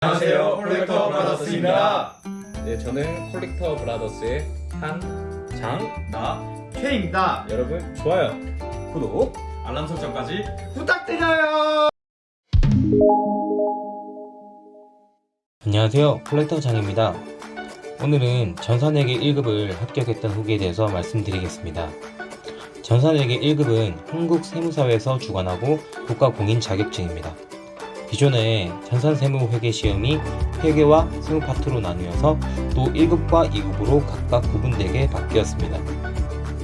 안녕하세요, 콜렉터 브라더스입니다. 네, 저는 콜렉터 브라더스의 K입니다. 여러분 좋아요, 구독, 알람 설정까지 부탁드려요. 안녕하세요, 콜렉터 장입니다. 오늘은 전산회계 1급을 합격했던 후기에 대해서 말씀드리겠습니다. 전산회계 1급은 한국세무사회에서 주관하고 국가공인 자격증입니다. 기존에 전산세무회계 시험이 회계와 세무 파트로 나누어서 또 1급과 2급으로 각각 구분되게 바뀌었습니다.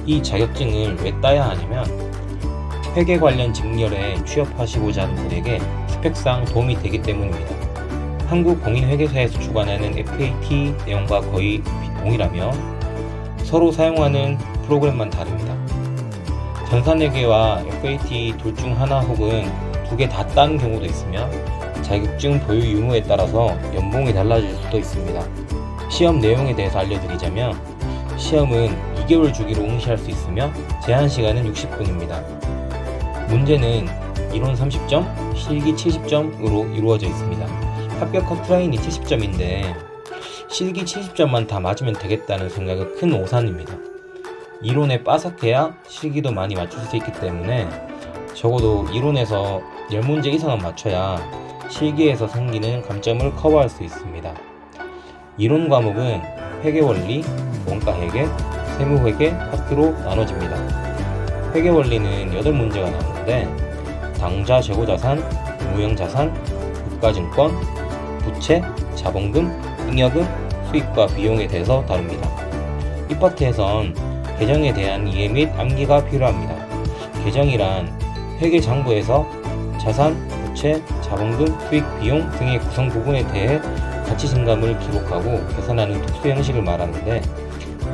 이 자격증을 왜 따야 하냐면 회계 관련 직렬에 취업하시고자 하는 분에게 스펙상 도움이 되기 때문입니다. 한국공인회계사에서 주관하는 FAT 내용과 거의 동일하며 서로 사용하는 프로그램만 다릅니다. 전산회계와 FAT 둘 중 하나 혹은 두 개 다 따는 경우도 있으며 자격증 보유 유무에 따라서 연봉이 달라질 수도 있습니다. 시험 내용에 대해서 알려드리자면 시험은 2개월 주기로 응시할 수 있으며 제한 시간은 60분입니다. 문제는 이론 30점, 실기 70점으로 이루어져 있습니다. 합격 커트라인이 70점인데 실기 70점만 다 맞으면 되겠다는 생각은 큰 오산입니다. 이론에 빠삭해야 실기도 많이 맞출 수 있기 때문에 적어도 이론에서 10문제 이상은 맞춰야 실기에서 생기는 감점을 커버할 수 있습니다. 이론 과목은 회계원리, 원가회계, 세무회계 파트로 나눠집니다. 회계원리는 8문제가 나오는데 당좌 재고자산, 무형자산, 국가증권, 부채, 자본금, 잉여금, 수입과 비용에 대해서 다룹니다. 이 파트에선 계정에 대한 이해 및 암기가 필요합니다. 계정이란 회계장부에서 자산, 부채, 자본금, 수익, 비용 등의 구성 부분에 대해 가치 증감을 기록하고 계산하는 특수 형식을 말하는데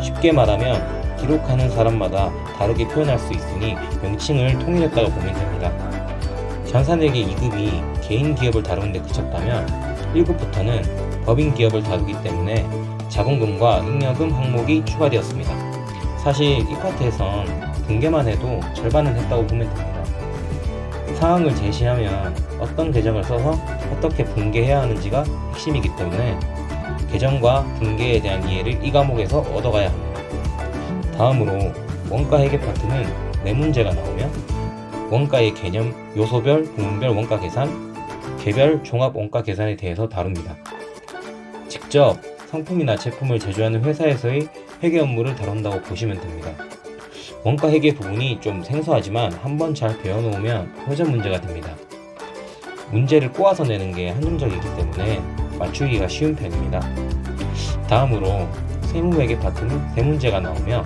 쉽게 말하면 기록하는 사람마다 다르게 표현할 수 있으니 명칭을 통일했다고 보면 됩니다. 전산회계 2급이 개인 기업을 다루는데 그쳤다면 1급부터는 법인 기업을 다루기 때문에 자본금과 잉여금 항목이 추가되었습니다. 사실 이 파트에선 분계만 해도 절반은 했다고 보면 됩니다. 상황을 제시하면 어떤 계정을 써서 어떻게 분계해야 하는지가 핵심이기 때문에 계정과 분계에 대한 이해를 이 과목에서 얻어가야 합니다. 다음으로 원가회계 파트는 4문제가 나오며 원가의 개념, 요소별, 부문별 원가 계산, 개별 종합 원가 계산에 대해서 다룹니다. 직접 상품이나 제품을 제조하는 회사에서의 회계 업무를 다룬다고 보시면 됩니다. 원가 회계 부분이 좀 생소하지만 한번 잘 배워놓으면 회전 문제가 됩니다. 문제를 꼬아서 내는 게 한정적이기 때문에 맞추기가 쉬운 편입니다. 다음으로 세무회계 파트는 3문제가 나오며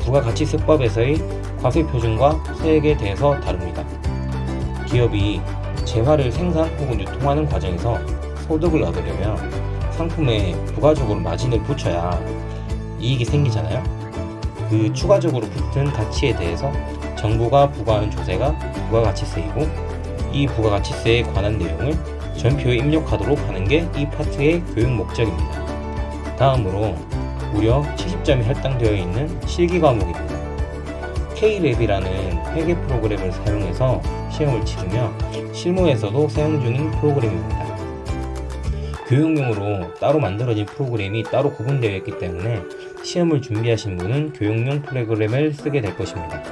부가가치세법에서의 과세표준과 세액에 대해서 다룹니다. 기업이 재화를 생산 혹은 유통하는 과정에서 소득을 얻으려면 상품에 부가적으로 마진을 붙여야 이익이 생기잖아요. 그 추가적으로 붙은 가치에 대해서 정부가 부과하는 조세가 부가가치세이고 이 부가가치세에 관한 내용을 전표에 입력하도록 하는 게 이 파트의 교육 목적입니다. 다음으로 무려 70점이 할당되어 있는 실기 과목입니다. K랩이라는 회계 프로그램을 사용해서 시험을 치르며 실무에서도 사용 중인 프로그램입니다. 교육용으로 따로 만들어진 프로그램이 따로 구분되어 있기 때문에 시험을 준비하신 분은 교육용 프로그램을 쓰게 될 것입니다.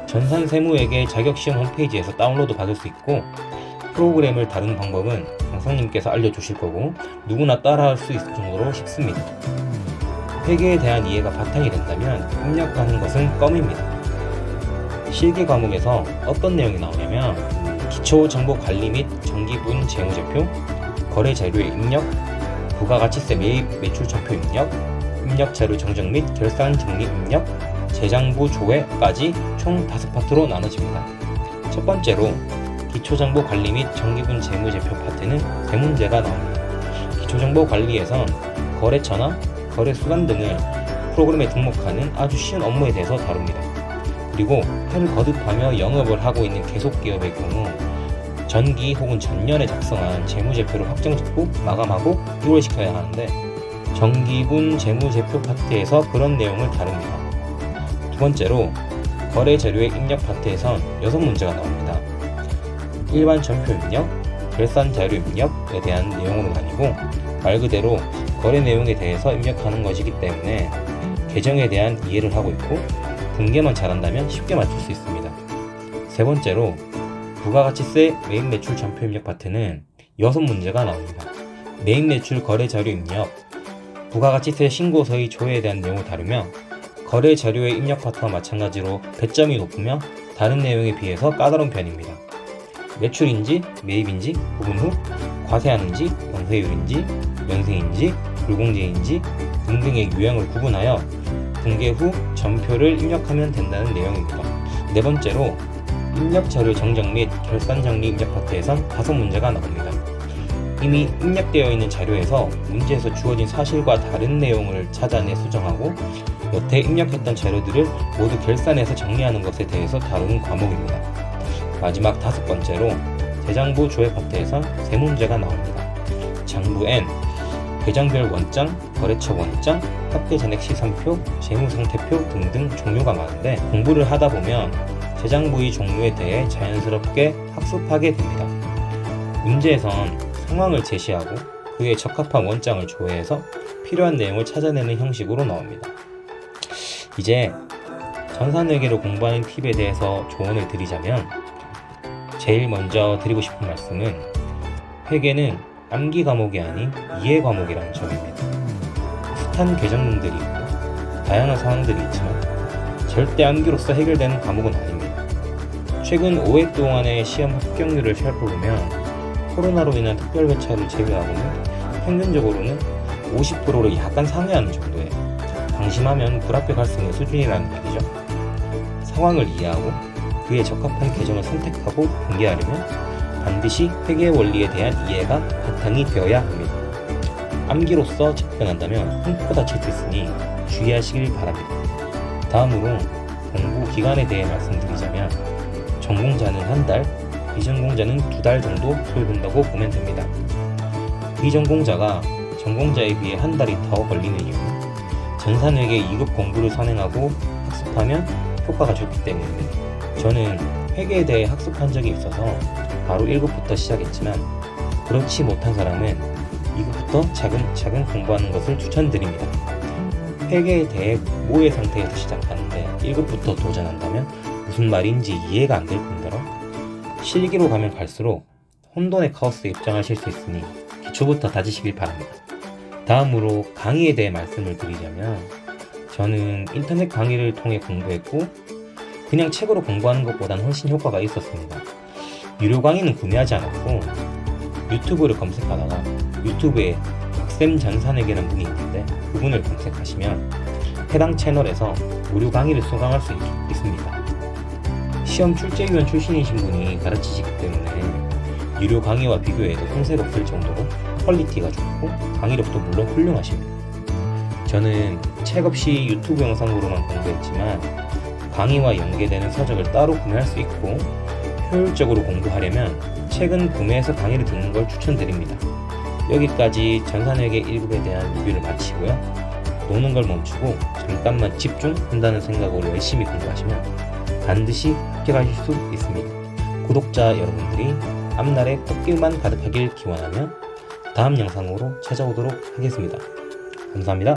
전산세무회계 자격시험 홈페이지에서 다운로드 받을 수 있고 프로그램을 다루는 방법은 강사님께서 알려주실 거고 누구나 따라할 수 있을 정도로 쉽습니다. 회계에 대한 이해가 바탕이 된다면 입력하는 것은 껌입니다. 실기 과목에서 어떤 내용이 나오냐면 기초정보관리 및 정기분 재무제표, 거래자료의 입력, 부가가치세 매입 매출정표 입력, 입력자료 정정 및 결산 정리 입력, 재장부 조회까지 총 5파트로 나눠집니다. 첫 번째로 기초정보관리 및 정기분 재무제표 파트는 3문제가 나옵니다. 기초정보관리에선 거래처나 거래수단 등을 프로그램에 등록하는 아주 쉬운 업무에 대해서 다룹니다. 그리고 해를 거듭하며 영업을 하고 있는 계속기업의 경우 전기 혹은 전년에 작성한 재무제표를 확정짓고 마감하고 이월시켜야 하는데 정기분 재무제표 파트에서 그런 내용을 다룹니다. 두 번째로 거래자료의 입력 파트에선 6문제가 나옵니다. 일반 전표 입력, 결산 자료 입력, 입력에 대한 내용으로 나뉘고 말 그대로 거래 내용에 대해서 입력하는 것이기 때문에 계정에 대한 이해를 하고 있고 분개만 잘한다면 쉽게 맞출 수 있습니다. 세 번째로 부가가치세 메인 매출 전표 입력 파트는 6문제가 나옵니다. 메인 매출 거래 자료 입력, 부가가치세 신고서의 조회에 대한 내용을 다루며 거래 자료의 입력 파트와 마찬가지로 배점이 높으며 다른 내용에 비해서 까다로운 편입니다. 매출인지, 매입인지, 구분 후 과세하는지, 영세율인지, 면세인지, 불공제인지 등등의 유형을 구분하여 분개 후 전표를 입력하면 된다는 내용입니다. 네 번째로 입력 자료 정정 및 결산 정리 입력 파트에선 5문제가 나옵니다. 이미 입력되어 있는 자료에서 문제에서 주어진 사실과 다른 내용을 찾아내 수정하고 여태 입력했던 자료들을 모두 결산해서 정리하는 것에 대해서 다루는 과목입니다. 마지막 5번째로 재장부 조회 파트에선 3문제가 나옵니다. 장부 N, 계정별 원장, 거래처 원장, 합계 잔액 시상표, 재무상태표 등등 종류가 많은데 공부를 하다 보면 재장부의 종류에 대해 자연스럽게 학습하게 됩니다. 문제에선 상황을 제시하고 그에 적합한 원장을 조회해서 필요한 내용을 찾아내는 형식으로 나옵니다. 이제 전산회계를 공부하는 팁에 대해서 조언을 드리자면 제일 먼저 드리고 싶은 말씀은 회계는 암기 과목이 아닌 이해 과목이라는 점입니다. 숱한 계정문들이 있고 다양한 상황들이 있지만 절대 암기로서 해결되는 과목은 아닙니다. 최근 5회 동안의 시험 합격률을 살펴보면 코로나로 인한 특별회차를 제외하고는 평균적으로는 50%를 약간 상회하는 정도예요. 방심하면 불합격할 수 있는 수준이라는 얘기죠. 상황을 이해하고 그에 적합한 계정을 선택하고 공개하려면 반드시 회계 원리에 대한 이해가 바탕이 되어야 합니다. 암기로서 접근한다면 흠뻑 다칠 수 있으니 주의하시길 바랍니다. 다음으로 공부 기간에 대해 말씀드리자면 전공자는 한 달, 비전공자는 2달 정도 소요된다고 보면 됩니다. 비전공자가 전공자에 비해 한 달이 더 걸리는 이유는 전산회계 2급 공부를 선행하고 학습하면 효과가 좋기 때문입니다. 저는 회계에 대해 학습한 적이 있어서 바로 1급부터 시작했지만 그렇지 못한 사람은 2급부터 차근차근 공부하는 것을 추천드립니다. 회계에 대해 모의 상태에서 시작하는데 1급부터 도전한다면 무슨 말인지 이해가 안 될 뿐더러 실기로 가면 갈수록 혼돈의 카오스에 입장하실 수 있으니 기초부터 다지시길 바랍니다. 다음으로 강의에 대해 말씀을 드리자면 저는 인터넷 강의를 통해 공부했고 그냥 책으로 공부하는 것보다는 훨씬 효과가 있었습니다. 유료 강의는 구매하지 않았고 유튜브를 검색하다가 유튜브에 박쌤 전산회계라는 분이 있는데 그분을 검색하시면 해당 채널에서 무료 강의를 수강할 수 있습니다. 시험 출제위원 출신이신 분이 가르치시기 때문에 유료 강의와 비교해도 손색 없을 정도로 퀄리티가 좋고 강의력도 물론 훌륭하십니다. 저는 책 없이 유튜브 영상으로만 공부했지만 강의와 연계되는 서적을 따로 구매할 수 있고 효율적으로 공부하려면 책은 구매해서 강의를 듣는 걸 추천드립니다. 여기까지 전산회계 1급에 대한 리뷰를 마치고요. 노는 걸 멈추고 잠깐만 집중한다는 생각으로 열심히 공부하시면 반드시 합격하실 수 있습니다. 구독자 여러분들이 앞날에 꽃길만 가득하길 기원하며 다음 영상으로 찾아오도록 하겠습니다. 감사합니다.